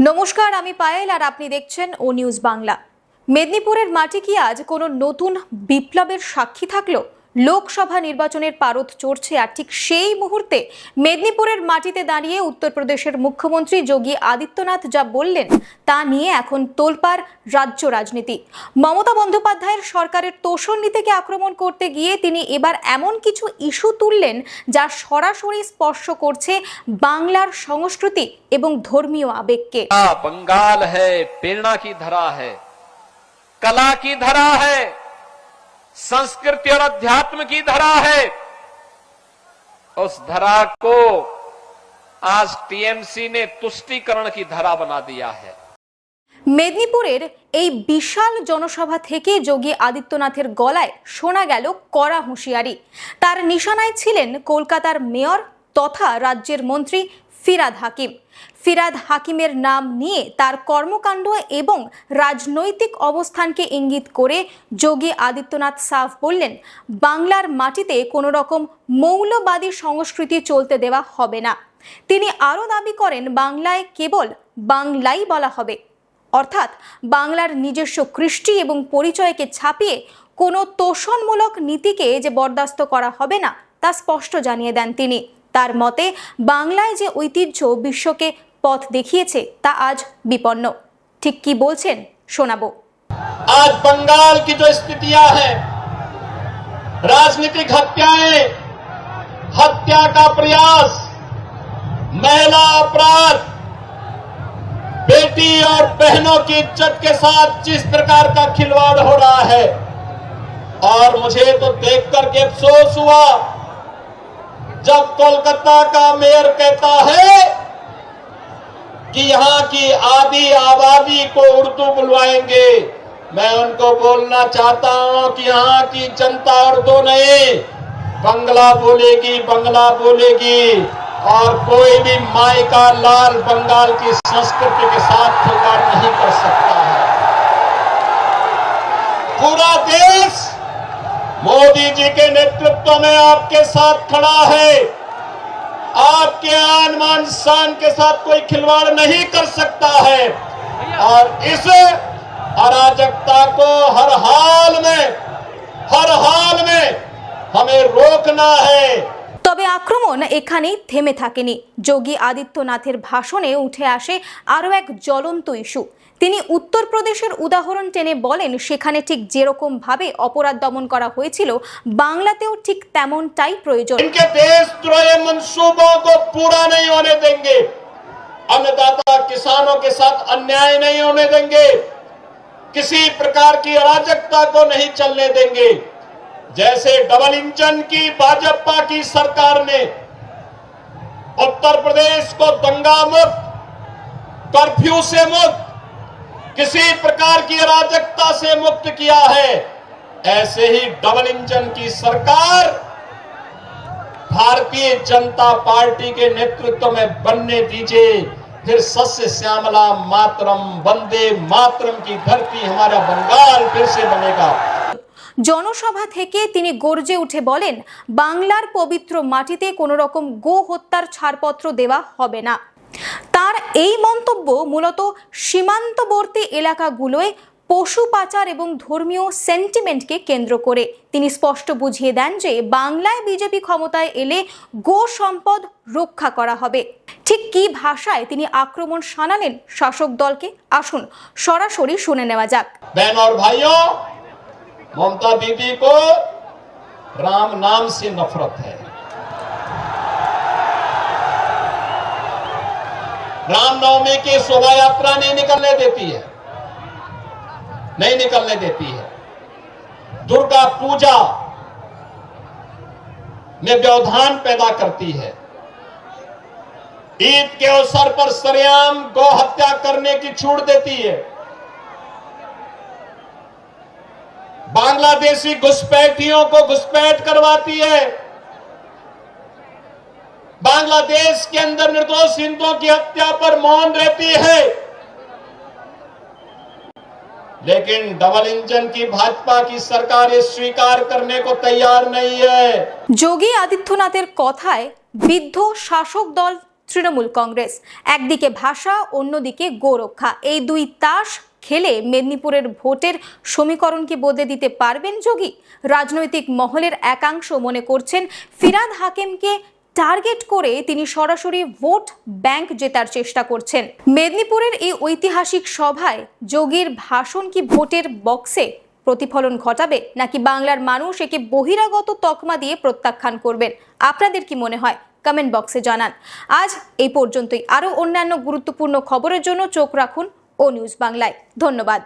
নমস্কার, আমি পায়েল আর আপনি দেখছেন ও নিউজ বাংলা। মেদিনীপুরের মাটি কি আজ কোনো নতুন বিপ্লবের সাক্ষী থাকলো? লোকসভা নির্বাচনের পারদ চড়ছে আর ঠিক সেই মুহূর্তে মেদিনীপুরের মাটিতে দাঁড়িয়ে উত্তরপ্রদেশের মুখ্যমন্ত্রী যোগী আদিত্যনাথ যা বললেন তা নিয়ে এখন তোলপাড় রাজ্য রাজনীতি। মমতা বন্দ্যোপাধ্যায়ের সরকারের তোষণ নীতিকে আক্রমণ করতে গিয়ে তিনি এবার এমন কিছু ইস্যু তুললেন যা সরাসরি স্পর্শ করছে বাংলার সংস্কৃতি এবং ধর্মীয় আবেগকে। बंगाल है, प्रेरणा की धरा है, कला की धरा है, संस्कृति और अध्यात्म की धरा है। उस धरा को आज टीएमसी ने तुष्टीकरण की धरा बना दिया है। মেদিনীপুরের এই বিশাল জনসভা থেকে যোগী আদিত্যনাথের গলায় শোনা গেল কড়া হুঁশিয়ারি। তার নিশানায় ছিলেন কলকাতার মেয়র তথা রাজ্যের মন্ত্রী ফিরহাদ হাকিম। ফিরহাদ হাকিমের নাম নিয়ে তার কর্মকাণ্ড এবং রাজনৈতিক অবস্থানকে ইঙ্গিত করে যোগী আদিত্যনাথ সাফ বললেন, বাংলার মাটিতে কোনো রকম মৌলবাদী সংস্কৃতি চলতে দেওয়া হবে না। তিনি আরও দাবি করেন, বাংলায় কেবল বাংলাই বলা হবে, অর্থাৎ বাংলার নিজস্ব কৃষ্টি এবং পরিচয়কে ছাপিয়ে কোনো তোষণমূলক নীতিকে যে বরদাস্ত করা হবে না তা স্পষ্ট জানিয়ে দেন তিনি। তার মতে বাংলায় যে ঐতিহ্য বিশ্বকে পথ দেখিয়েছে তা আজ বিপন্ন। ঠিক কি বলছেন শোনাবো। आज बंगाल की जो स्थितियां हैं, राजनीतिक हत्याएं, हत्या का प्रयास, महिला अपराध, बेटी और बहनों की इज्जत के साथ जिस प्रकार का खिलवाड़ हो रहा है, और मुझे तो देख करके अफसोस हुआ जब कोलकाता का मेयर कहता है कि यहां की आधी आबादी को उर्दू बुलवाएंगे। मैं उनको बोलना चाहता हूं कि यहां की जनता उर्दू नहीं बंगला बोलेगी, बंगला बोलेगी, और कोई भी माई का लाल बंगाल की संस्कृति के साथ खिलवाड़ नहीं कर सकता है। पूरा देश मोदी जी के नेतृत्व में आपके साथ खड़ा है। आपके आन मान शान के साथ कोई खिलवाड़ नहीं कर सकता है, और इस अराजकता को हर हाल में हमें रोकना है। তবে আক্রমণ এখানেই থেমে থাকেনি। যোগী আদিত্যনাথের ভাষণে উঠে আসে আরও এক জ্বলন্ত ইস্যু। তিনি উত্তরপ্রদেশের উদাহরণ টেনে বলেন, সেখানে ঠিক যেরকম ভাবে অপরাধ দমন করা হয়েছিল বাংলাতেও ঠিক তেমনটাই প্রয়োজন। इनके देशद्रोही मंसूबों को पूरा नहीं होने देंगे, अन्नदाता किसानों के साथ अन्याय नहीं होने देंगे, किसी प्रकार की अराजकता को नहीं चलने देंगे। जैसे डबल इंजन की भाजपा की सरकार ने उत्तर प्रदेश को दंगा मुक्त, कर्फ्यू से मुक्त, किसी प्रकार की अराजकता से मुक्त किया है, ऐसे ही डबल इंजन की सरकार भारतीय जनता पार्टी के नेतृत्व में बनने दीजिए। फिर सस्य श्यामला मातरम, वंदे मातरम की धरती हमारा बंगाल फिर से बनेगा। জনসভা থেকে তিনি গর্জে উঠে বলেন, বাংলার পবিত্র মাটিতে কোনো রকম গো হত্যার ছাড়পত্র দেওয়া হবে না। তার এই মন্তব্য মূলত সীমান্তবর্তী এলাকাগুলোয় পশু পাচার এবং ধর্মীয় সেন্টিমেন্টকে কেন্দ্র করে। তিনি স্পষ্ট বুঝিয়ে দেন যে বাংলায় বিজেপি ক্ষমতায় এলে গো সম্পদ রক্ষা করা হবে। ঠিক কি ভাষায় তিনি আক্রমণ শানালেন শাসক দলকে, আসুন সরাসরি শুনে নেওয়া যাক। बहन और भाइयों, ममता दीदी को राम नाम से नफरत है। रामनवमी की शोभा यात्रा नहीं निकलने देती है, नहीं निकलने देती है। दुर्गा पूजा में व्यवधान पैदा करती है। ईद के अवसर पर सरेआम गौ हत्या करने की छूट देती है। बांग्लादेशी घुसपैठियों को घुसपैठ करवाती है। बांग्लादेश के अंदर निर्दोष हिंदुओं की हत्या पर मौन रहती है। लेकिन डबल इंजन की भाजपा की सरकार ये स्वीकार करने को तैयार नहीं है। যোগী আদিত্যনাথের কথায় বিদ্ধ শাসক দল তৃণমূল কংগ্রেস। একদিকে ভাষা, অন্যদিকে গোরক্ষা, এই দুই তাস খেলে মেদিনীপুরের ভোটের সমীকরণ কি বদলে দিতে পারবেন যোগী? রাজনৈতিক মহলের একাংশ মনে করছেন ফিরহাদ হাকিমকে টার্গেট করে তিনি সরাসরি ভোট ব্যাংক জেতার চেষ্টা করছেন। মেদিনীপুরের এই ঐতিহাসিক সভায় যোগীর ভাষণ কি ভোটের বক্সে প্রতিফলন ঘটাবে, নাকি বাংলার মানুষ একে বহিরাগত তকমা দিয়ে প্রত্যাখ্যান করবেন? আপনাদের কি মনে হয়? কমেন্ট বক্সে জানান। আজ এই পর্যন্তই। আরও অন্যান্য গুরুত্বপূর্ণ খবরের জন্য চোখ রাখুন ও নিউজ বাংলায়। ধন্যবাদ।